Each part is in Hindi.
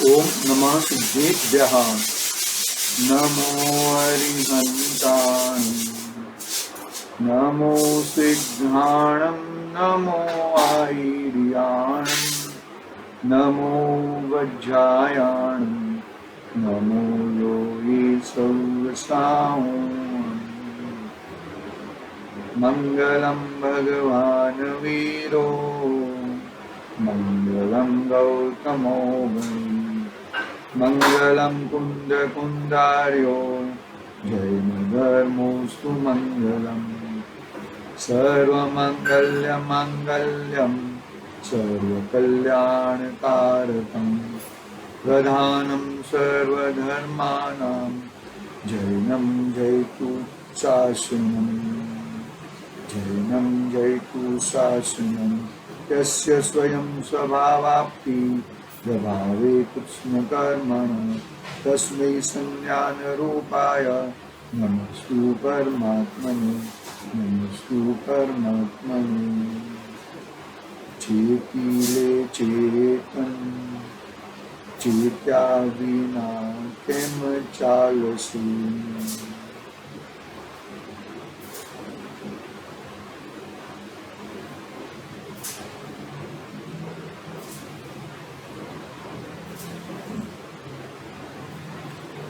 ओम नमः सिद्धेभ्यः। नमो अरिहन्ताय, नमो सिद्धाणं, नमो आयर्याणं, नमो वज्रायाणं, नमो योगे सर्वसाहं। मंगलम भगवान वीरो, मंगलम गौतमो मुनि, मंगलम कुंद कुंदार्यो, जैन धर्मोस्तु मंगलम। सर्वमंगल्य मंगल्यम सर्वकल्याणकारकं, प्रधानं सर्वधर्माणां, जैनं जयतु शासनम्। जैनं जयतु शासनम्। यस्य स्वयं स्वभावाप्ति प्रभावे कृष्णकर्मणः, तस्मै संज्ञानरूपाय नमस्तु परमात्मने, नमस्तु परमात्मने। चेतिले चेतन, चेत्या विना केम चालसि।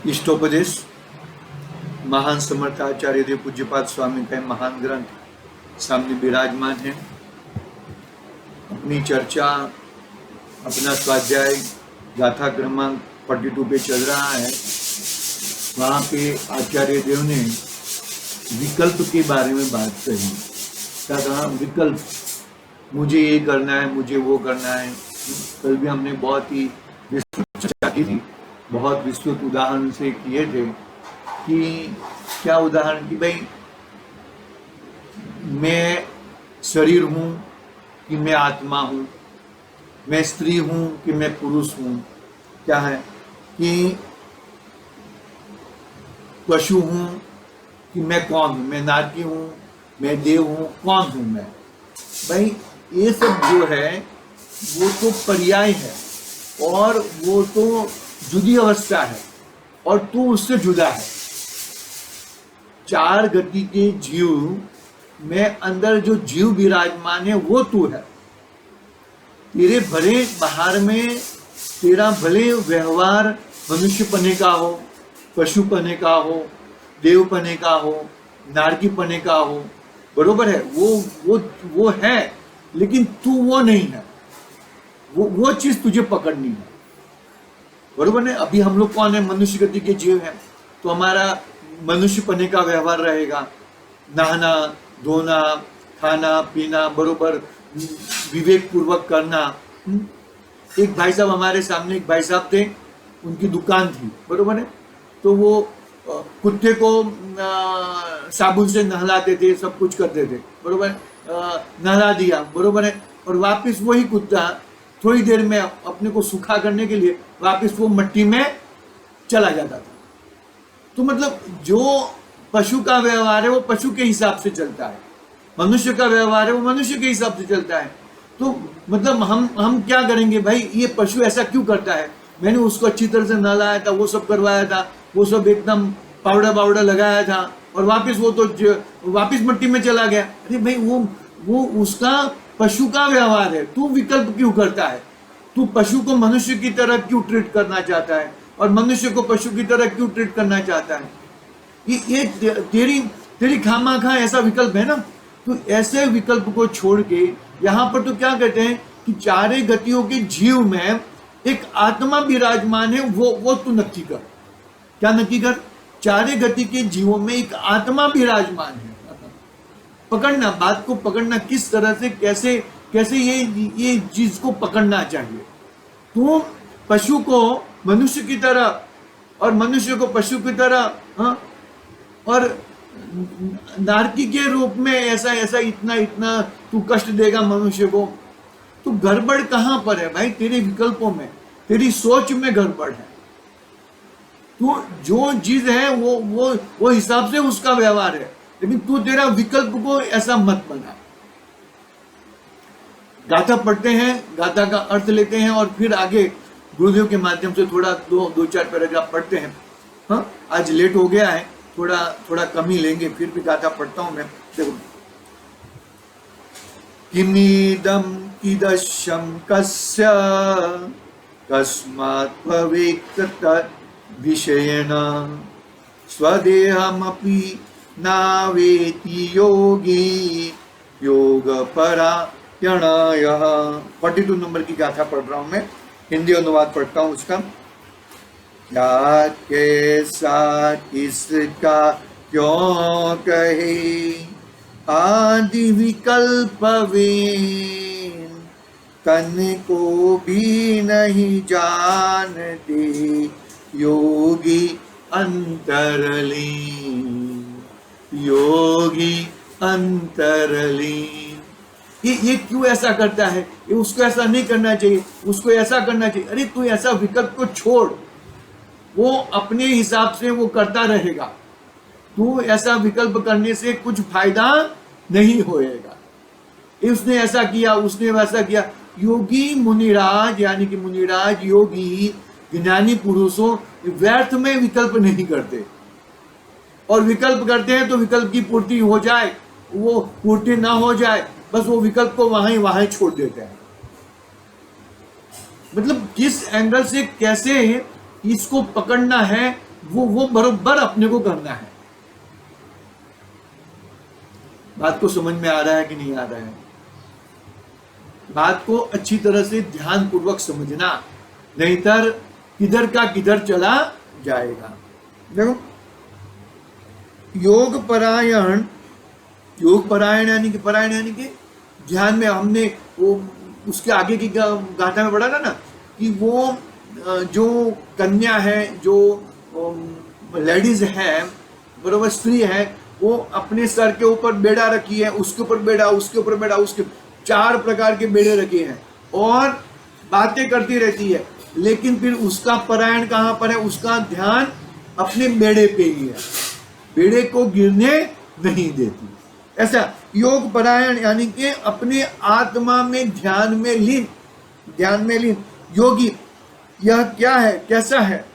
इष्टोपदेश महान समर्थ आचार्य देव पूज्यपाद स्वामी का महान ग्रंथ सामने विराजमान है। अपनी चर्चा, अपना स्वाध्याय गाथा क्रमांक 42 पे चल रहा है। वहाँ पे आचार्य देव ने विकल्प के बारे में बात कही। क्या कहा? विकल्प, मुझे ये करना है, मुझे वो करना है। कल भी हमने बहुत ही विस्तृत चर्चा की थी, बहुत विस्तृत उदाहरण से किए थे कि क्या उदाहरण कि भाई मैं शरीर हूँ कि मैं आत्मा हूँ, मैं स्त्री हूँ कि मैं पुरुष हूँ, क्या है कि पशु हूँ कि मैं कौन हूँ, मैं नारकी हूँ, मैं देव हूँ, कौन हूँ मैं। भाई ये सब जो है वो तो पर्याय है और वो तो जुदी अवस्था है और तू उससे जुदा है। चार गति के जीव में अंदर जो जीव विराजमान है वो तू है। तेरे भले बाहर में तेरा भले व्यवहार मनुष्य पने का हो, पशु पने का हो, देव पने का हो, नारकी पने का हो, बरोबर है, वो है, लेकिन तू वो नहीं है। वो चीज तुझे पकड़नी है, बरोबर है। अभी हम लोग कौन है? मनुष्य गति के जीव हैं, तो हमारा मनुष्य पने का व्यवहार रहेगा, नहाना धोना, खाना पीना, बरोबर विवेक पूर्वक करना। एक भाई साहब हमारे सामने, एक भाई साहब थे, उनकी दुकान थी, बरोबर है, तो वो कुत्ते को साबुन से नहलाते थे, सब कुछ करते थे, बरोबर, नहला दिया, बरोबर है, और वापस वही कुत्ता थोड़ी देर में अपने को सूखा करने के लिए वापस वो मिट्टी में चला जाता था। तो मतलब जो पशु का व्यवहार है वो पशु के हिसाब से चलता है, मनुष्य का व्यवहार है वो मनुष्य के हिसाब से चलता है। तो मतलब हम क्या करेंगे भाई, ये पशु ऐसा क्यों करता है, मैंने उसको अच्छी तरह से नहलाया था, वो सब करवाया था, वो सब एकदम पाउडर लगाया था, और वापस वो तो वापस मिट्टी में चला गया। अरे भाई वो उसका पशु का व्यवहार है, तू विकल्प क्यों करता है? तू पशु को मनुष्य की तरह क्यों ट्रीट करना चाहता है और मनुष्य को पशु की तरह क्यों ट्रीट करना चाहता है? ये तेरी खामाखा ऐसा विकल्प है ना। तो ऐसे विकल्प को छोड़ के यहाँ पर तो क्या कहते हैं कि चारे गतियों के जीव में एक आत्मा विराजमान है, वो तू नक्की कर। क्या नक्की कर? चारे गति के जीवों में एक आत्मा विराजमान है। पकड़ना, बात को पकड़ना, किस तरह से कैसे ये चीज को पकड़ना चाहिए। तो पशु को मनुष्य की तरह और मनुष्य को पशु की तरह, हाँ, और नारकी के रूप में ऐसा इतना तू कष्ट देगा मनुष्य को। तो गड़बड़ कहां पर है भाई? तेरे विकल्पों में, तेरी सोच में गड़बड़ है। तो जो चीज है वो हिसाब से उसका व्यवहार है, लेकिन तू तेरा विकल्प को ऐसा मत बना। गाथा पढ़ते हैं, गाथा का अर्थ लेते हैं और फिर आगे गुरुदेव के माध्यम से थोड़ा दो चार पैराग्राफ पढ़ते हैं। हाँ, आज लेट हो गया है, थोड़ा कम ही लेंगे, फिर भी गाथा पढ़ता हूं मैं। देखो, किमीदम इदशम कस्य कस्मात् भवेत् विषयेण स्वदेहमपि नावेति योगी योगपरायणः। 42 नंबर की गाथा पढ़ रहा हूं मैं, हिंदी अनुवाद पढ़ता हूं उसका। क्या कैसा किसका क्यों कहे आदि विकल्प वे, तन को भी नहीं जानते योगी अंतरलीन, योगी अंतरलीन। ये क्यों ऐसा करता है? ये उसको ऐसा नहीं करना चाहिए, उसको ऐसा करना चाहिए। अरे तू ऐसा विकल्प को छोड़, वो अपने हिसाब से वो करता रहेगा। तू ऐसा विकल्प करने से कुछ फायदा नहीं होएगा। उसने ऐसा किया, उसने वैसा किया। योगी मुनिराज, यानी कि मुनिराज योगी ज्ञानी पुरुषों व्यर्थ में विकल्प नहीं करते, और विकल्प करते हैं तो विकल्प की पूर्ति हो जाए, वो पूर्ति ना हो जाए, बस वो विकल्प को वहां छोड़ देते हैं। मतलब किस एंगल से कैसे इसको पकड़ना है, वो बरोबर अपने को करना है। बात को समझ में आ रहा है कि नहीं आ रहा है? बात को अच्छी तरह से ध्यान पूर्वक समझना, नहींतर किधर का किधर चला जाएगा। देखो, योग परायण यानी कि ध्यान में हमने वो उसके आगे की गाथा में पढ़ा था ना कि वो जो कन्या है, जो लेडीज है, बरोबर स्त्री है, वो अपने सर के ऊपर बेड़ा रखी है, उसके ऊपर बेड़ा, उसके ऊपर बेड़ा, उसके 4 प्रकार के बेड़े रखे हैं और बातें करती रहती है, लेकिन फिर उसका परायण कहाँ पर है? उसका ध्यान अपने बेड़े पे ही है, बेड़े को गिरने नहीं देती। ऐसा योग परायण यानी कि अपने आत्मा में ध्यान में लीन योगी। यह क्या है, कैसा है,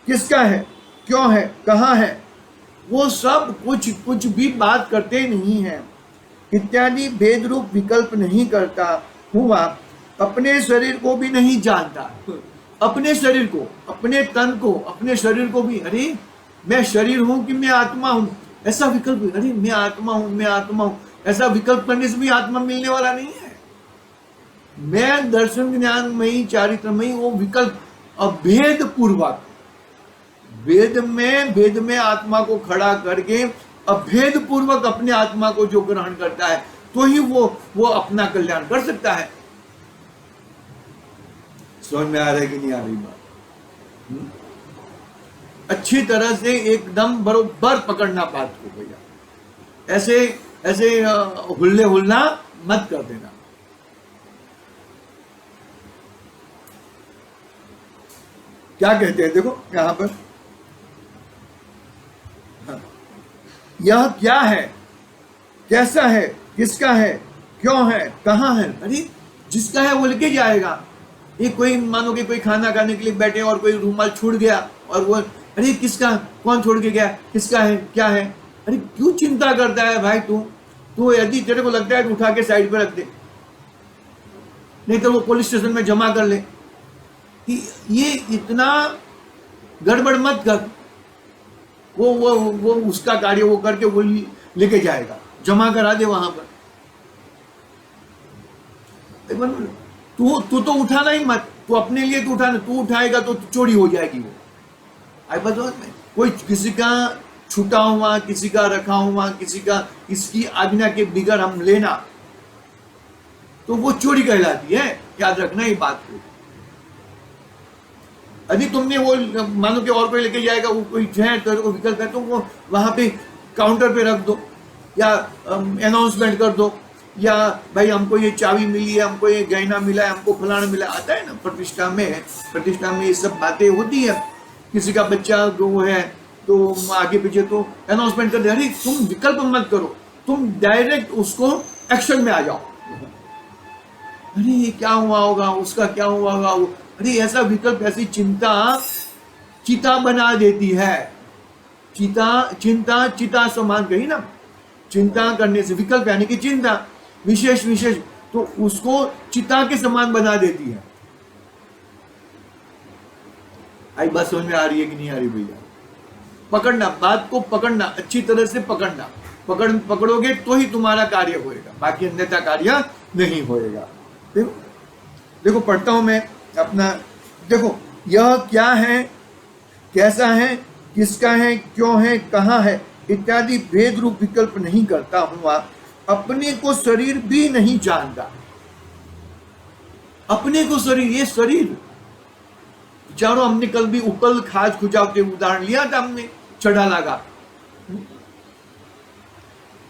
किसका है, क्यों है, कहाँ है, वो सब कुछ भी बात करते नहीं है, इत्यादि भेद रूप विकल्प नहीं करता हुआ अपने शरीर को भी नहीं जानता। अपने शरीर को, अपने तन को, अपने शरीर को भी, अरे मैं शरीर हूं कि मैं आत्मा हूं, ऐसा विकल्प, अरे मैं आत्मा हूं, ऐसा विकल्प करने से भी आत्मा मिलने वाला नहीं है। मैं दर्शन ज्ञानमयी चारित्रमयी, वो विकल्प अभेद पूर्वक वेद में आत्मा को खड़ा करके अभेद पूर्वक अपने आत्मा को जो ग्रहण करता है, तो ही वो अपना कल्याण कर सकता है। समझ में आ रहा है कि नहीं आ रही बात? अच्छी तरह से एकदम बरोबर पकड़ना बात को भैया, ऐसे हुल्ला मत कर देना। क्या कहते हैं देखो यहां पर, यह क्या है, कैसा है, किसका है, क्यों है, कहाँ है। अरे जिसका है वो लेके जाएगा। ये कोई मानो कि कोई खाना खाने के लिए बैठे और कोई रुमाल छूट गया और वो, अरे किसका, कौन छोड़ के गया, किसका है, क्या है। अरे क्यों चिंता करता है भाई तू यदि तेरे को लगता है तो उठा के साइड पे रख दे, नहीं तो वो पुलिस स्टेशन में जमा कर ले। ये इतना गड़बड़ मत कर। वो उसका कार्य वो करके वो लेके जाएगा, जमा करा दे वहां पर। तू तो उठाना ही मत, तू अपने लिए तो उठाना, तू उठाएगा तो चोरी हो जाएगी वो। आई बात में कोई किसी का छूटा हुआ, किसी का रखा हुआ, किसी का इसकी आज्ञा के बिगड़ हम लेना तो वो चोरी कहलाती है। याद रखना ये बात को। यदि तुमने वो मानो कि और कोई लेके जाएगा, वो कोई है तेरे को विकल्प है, तो वो वहां पे काउंटर पे रख दो या अनाउंसमेंट कर दो, या भाई हमको ये चाबी मिली है, हमको ये गहना मिला है, हमको फलाना मिला, आता है ना प्रतिष्ठा में ये सब बातें होती है। किसी का बच्चा वो है तो आगे पीछे तो अनाउंसमेंट कर दे। अरे तुम विकल्प मत करो, तुम डायरेक्ट उसको एक्शन में आ जाओ। अरे ये क्या हुआ होगा, उसका क्या हुआ होगा, अरे ऐसा विकल्प, ऐसी चिंता चिता बना देती है। चिंता चिता समान कही ना, चिंता करने से, विकल्प यानी कि चिंता, विशेष तो उसको चिता के समान बना देती है। आई बात समझ में आ रही है कि नहीं आ रही भैया? पकड़ना, बात को पकड़ना, अच्छी तरह से पकड़ना, पकड़ोगे तो ही तुम्हारा कार्य होएगा, बाकी अन्यथा कार्य नहीं होएगा। देखो पढ़ता हूं मैं अपना, देखो यह क्या है, कैसा है, किसका है, क्यों है, कहाँ है इत्यादि भेद रूप विकल्प नहीं करता हुआ अपने को शरीर भी नहीं जानता। अपने को शरीर, ये शरीर चारों, हमने कल भी उपल खाज खुजाव के उदाहरण लिया था हमने, चढ़ा लगा,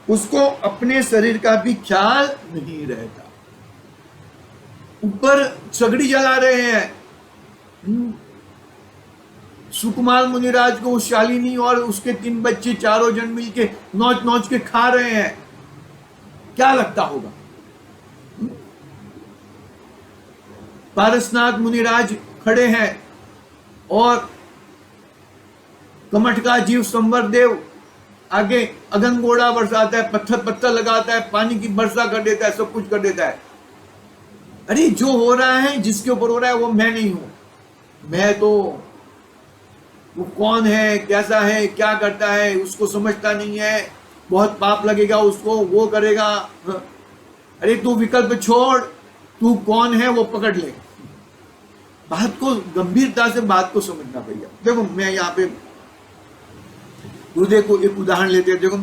उसको अपने शरीर का भी ख्याल नहीं रहता। ऊपर सगड़ी जला रहे हैं, सुकुमार मुनिराज को शालिनी और उसके 3 बच्चे चारों जन मिलके नोच नोच के खा रहे हैं, क्या लगता होगा? पारसनाथ मुनिराज खड़े हैं और कमठ का जीव संवर देव आगे अगनगोड़ा बरसाता है, पत्थर लगाता है, पानी की वर्षा कर देता है, सब कुछ कर देता है। अरे जो हो रहा है, जिसके ऊपर हो रहा है वो मैं नहीं हूं। मैं तो, वो कौन है, कैसा है, क्या करता है, उसको समझता नहीं है, बहुत पाप लगेगा उसको, वो करेगा। अरे तू विकल्प छोड़, तू कौन है वो पकड़ ले। बात को गंभीरता से, बात को समझना भैया। देखो मैं यहाँ पे गुरुदेव को एक उदाहरण लेते हैं। देखो,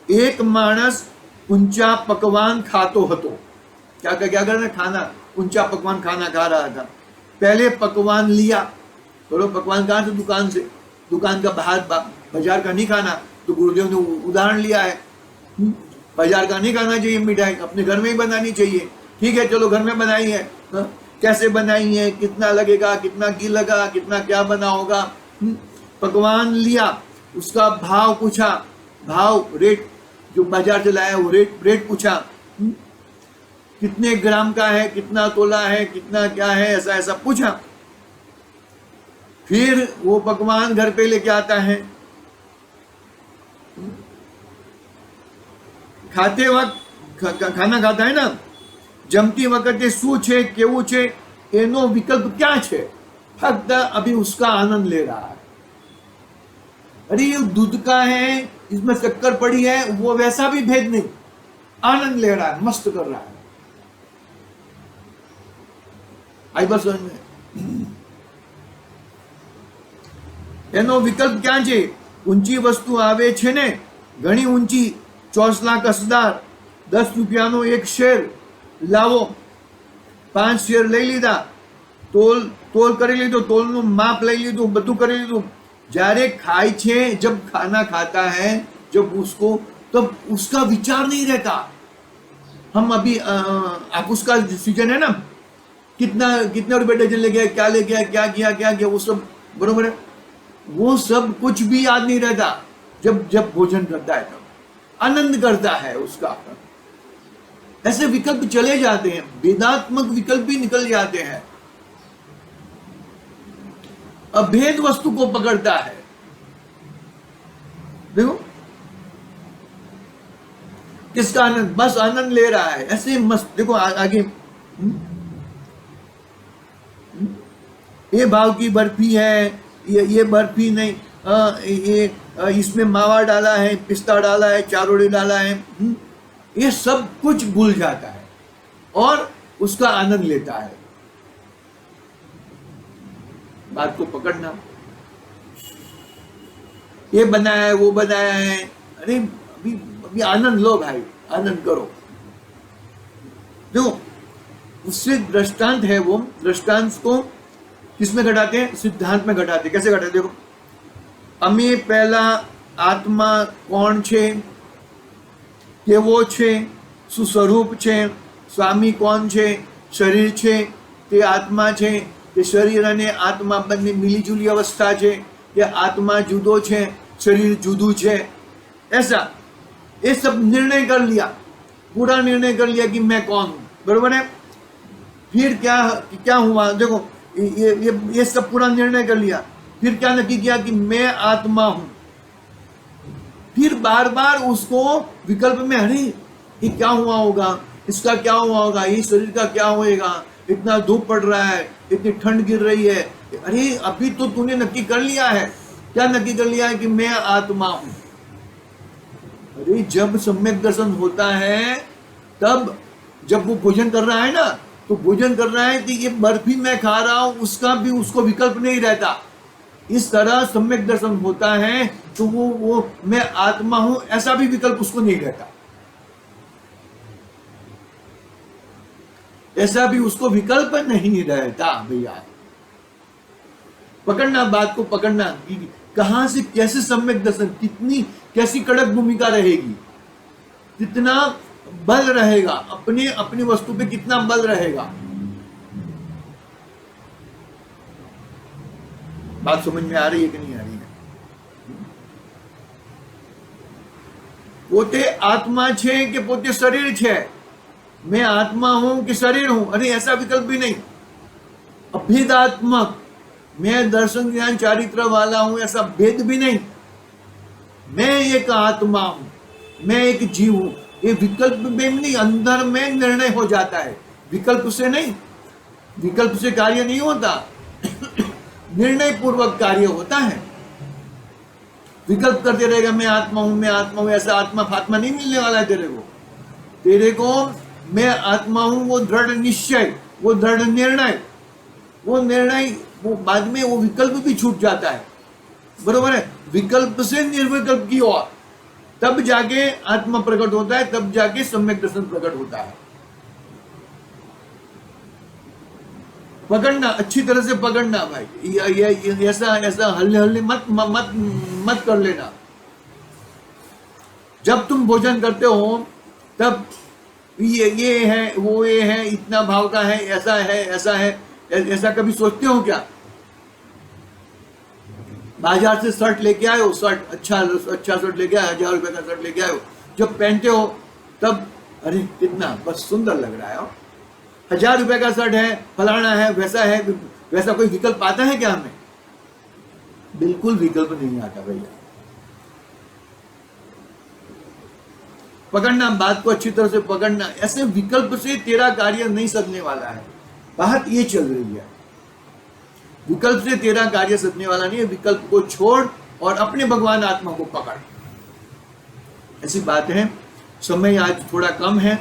एक मानस ऊंचा पकवान खातो हतो, क्या करना, खाना, ऊंचा पकवान खाना खा रहा था। पहले पकवान लिया, बोलो पकवान कहाँ से? दुकान से। दुकान का बाहर, बाजार का नहीं खाना, तो गुरुदेव ने उदाहरण लिया है, बाजार का नहीं खाना चाहिए मिठाई, अपने घर में ही बनानी चाहिए। ठीक है, चलो घर में बनाई है, कैसे बनाई है, कितना लगेगा, कितना घी लगा, कितना क्या बना होगा। पकवान लिया, उसका भाव पूछा, भाव रेट जो बाजार से लाया वो रेट पूछा, कितने ग्राम का है, कितना तोला है, कितना क्या है, ऐसा पूछा। फिर वो पकवान घर पे लेके आता है। खाते वक्त खाना खाता है ना, जमती वक्त शू छे, केवू छे, एनो विकल्प क्या छे? फक्त अभी उसका आनंद ले रहा है। अरे ये दूध का है, इसमें शक्कर पड़ी है, वो वैसा भी भेद नहीं, आनंद ले रहा है, मस्त कर रहा है। आई बस एनो विकल्प क्या છે? ઊંચી વસ્તુ આવે છે ને, ઘણી ઊંચી, ચોસલા કસદાર, 10 રૂપિયાનો એક શેર લાવો, 5 શેર લઈ લીધા, તોલ કરી લીધો, તોલનું માપ લઈ લીધું, બધું કરી લીધું। જ્યારે ખાય છે, जब खाना खाता है, जब उसको, तब उसका विचार नहीं रहता। हम अभी आपूस का सीजन है ना, कितना रुपए डजन ले गया, क्या ले गया, क्या किया, वो सब बरोबर है। वो सब कुछ भी याद नहीं रहता। जब भोजन करता है तब आनंद करता है उसका। ऐसे विकल्प चले जाते हैं, वेदात्मक विकल्प भी निकल जाते हैं। अभेद वस्तु को पकड़ता है। देखो किसका आनंद, बस आनंद ले रहा है, ऐसे मस्त। देखो आगे, ये भाव की बर्फी है, ये बर्फी नहीं, ये इसमें मावा डाला है, पिस्ता डाला है, चारोड़ी डाला है, ये सब कुछ भूल जाता है और उसका आनंद लेता है। बात को पकड़ना, ये बनाया है, वो बनाया है, अरे अभी आनंद लो भाई, आनंद करो। देखो उससे दृष्टांत है, वो दृष्टांत को किसमें घटाते हैं? सिद्धांत में घटाते हैं। कैसे घटाते? देखो, अमी पहला आत्मा कौन छे, केवो छे, શું સ્વરૂપ છે, સ્વામી કોણ છે, શરીર છે, તે આત્મા છે, કે શરીર અને આત્મા બંને મિલીજુલી અવસ્થા છે, કે આત્મા જુદો છે, शरीर जुदू है। ऐसा ये सब निर्णय कर लिया, पूरा निर्णय कर लिया कि मैं कौन हूं, बरोबर है। फिर क्या हुआ? देखो ये सब पूरा निर्णय कर लिया, फिर क्या नक्की किया कि मैं आत्मा हूं। फिर बार बार उसको विकल्प में, अरे ये क्या हुआ होगा, इसका क्या हुआ होगा, ये शरीर का क्या होएगा, इतना धूप पड़ रहा है, इतनी ठंड गिर रही है, अरे अभी तो तूने नक्की कर लिया है। क्या नक्की कर लिया है कि मैं आत्मा हूं। अरे जब सम्यक दर्शन होता है, तब जब वो भोजन कर रहा है ना, तो भोजन कर रहा है कि ये बर्फी मैं खा रहा हूं, उसका भी उसको विकल्प नहीं रहता। इस तरह सम्यक दर्शन होता है तो वो मैं आत्मा हूं ऐसा भी विकल्प उसको नहीं रहता, ऐसा भी उसको विकल्प नहीं रहता। भैया पकड़ना, बात को पकड़ना, कहां से कैसे सम्यक दर्शन, कितनी कैसी कड़क भूमिका रहेगी, कितना बल रहेगा, अपने अपनी वस्तु पे कितना बल रहेगा। बात समझ में आ रही है कि नहीं आ रही है? પોતે आत्मा छे कि પોતે शरीर छे, मैं आत्मा हूं कि शरीर हूं, अरे ऐसा विकल्प भी नहीं। अभेदात्मक, मैं दर्शन ज्ञान चारित्र वाला हूं, ऐसा भेद भी नहीं। मैं एक आत्मा हूं, मैं एक जीव हूं, ये विकल्प में नहीं, अंदर में निर्णय हो जाता है, विकल्प से नहीं। विकल्प से कार्य नहीं होता, निर्णय पूर्वक कार्य होता है। विकल्प करते रहेगा मैं आत्मा हूं, मैं आत्मा हूं, ऐसा आत्मा फात्मा नहीं मिलने वाला है तेरे को। तेरे को मैं आत्मा हूं वो दृढ़ निश्चय, वो दृढ़ निर्णय, वो निर्णय, वो बाद में वो विकल्प भी छूट जाता है, बरोबर है। विकल्प से निर्विकल्प की ओर, तब जाके आत्मा प्रकट होता है, तब जाके सम्यक दर्शन प्रकट होता है। पकड़ना, अच्छी तरह से पकड़ना भाई, ऐसा ऐसा हल्ले हल्ले मत मत मत कर लेना। जब तुम भोजन करते हो तब ये है, वो ये है, इतना भाव का है, ऐसा है, ऐसा है, ऐसा कभी सोचते हो क्या? बाजार से शर्ट लेके आए हो, शर्ट अच्छा शर्ट लेके आए, 1000 रुपए का शर्ट लेके आए हो, जब पहनते हो तब अरे कितना बस सुंदर लग रहा है, 1000 रुपए का शर्ट है, फलाना है, वैसा कोई विकल्प आता है क्या हमें? बिल्कुल विकल्प नहीं आता भैया। पकड़ना, बात को अच्छी तरह से पकड़ना, ऐसे विकल्प से तेरा कार्य नहीं सधने वाला है। बात ये चल रही है, विकल्प से तेरा कार्य सधने वाला नहीं है। विकल्प को छोड़ और अपने भगवान आत्मा को पकड़, ऐसी बात है। समय आज थोड़ा कम है,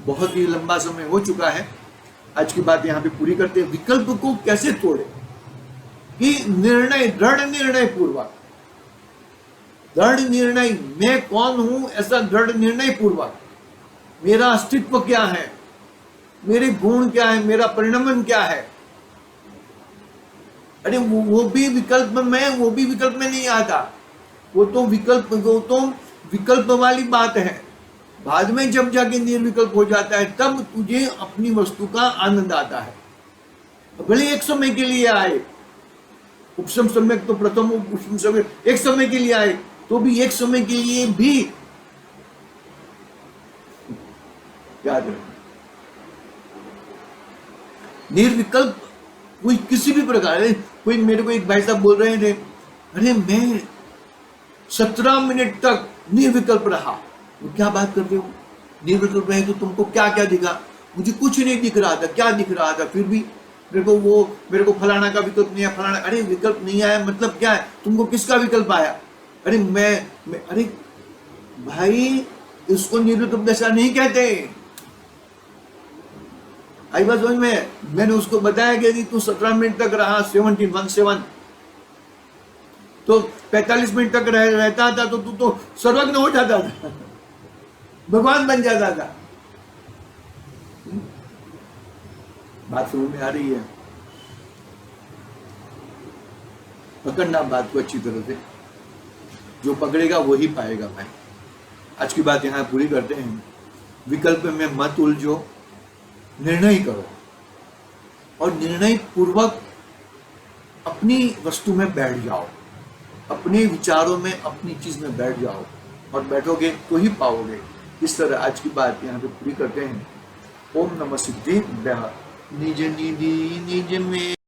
बहुत ही लंबा समय हो चुका है। आज की बात यहाँ पे पूरी करते हैं। विकल्प को कैसे तोड़े कि निर्णय, दृढ़ निर्णय पूर्वक, दृढ़ निर्णय, मैं कौन हूं ऐसा दृढ़ निर्णय पूर्वक, मेरा अस्तित्व क्या है, मेरे गुण क्या है, मेरा परिणमन क्या है। अरे वो भी विकल्प में, वो भी विकल्प में नहीं आता, वो तो विकल्प वाली बात है। बाद में जब जाके निर्विकल्प हो जाता है, तब तुझे अपनी वस्तु का आनंद आता है। भले एक समय के लिए आए, उपशम सम्यक तो प्रथम उपशम सम्यक एक समय के लिए आए, तो भी एक समय के लिए भी याद रखना, निर्विकल्प कोई किसी भी प्रकार। कोई मेरे को एक भाई साहब बोल रहे थे, अरे मैं 17 मिनट तक निर्विकल्प रहा। तो क्या बात करते हो, निर्विकल्प रहे तो तुमको क्या क्या दिखा? मुझे कुछ नहीं दिख रहा था। क्या दिख रहा था? फिर भी मेरे को फलाना का विकल्प नहीं है, फलाना। अरे विकल्प नहीं आया मतलब क्या है? तुमको किसका विकल्प आया? अरे मैं अरे भाई, इसको निर्विकल्प दशा नहीं कहते। आई बात समझ में? मैंने उसको बताया कि तू 17 मिनट तक रहा, 17 तो 45 मिनट तक रहता था, तो तू तो सर्वज्ञ हो जाता था, भगवान बन जाता था। बात समझ में आ रही है? पकड़ना बात को अच्छी तरह से, जो पकड़ेगा वही पाएगा भाई। आज की बात यहां पूरी करते हैं। विकल्प में मत उलझो, निर्णय करो और निर्णय पूर्वक अपनी वस्तु में बैठ जाओ, अपने विचारों में, अपनी चीज में बैठ जाओ, और बैठोगे तो ही पाओगे। इस तरह आज की बात यहाँ पे पूरी करते हैं। ओम नमः सिद्धि निज निधि निज में।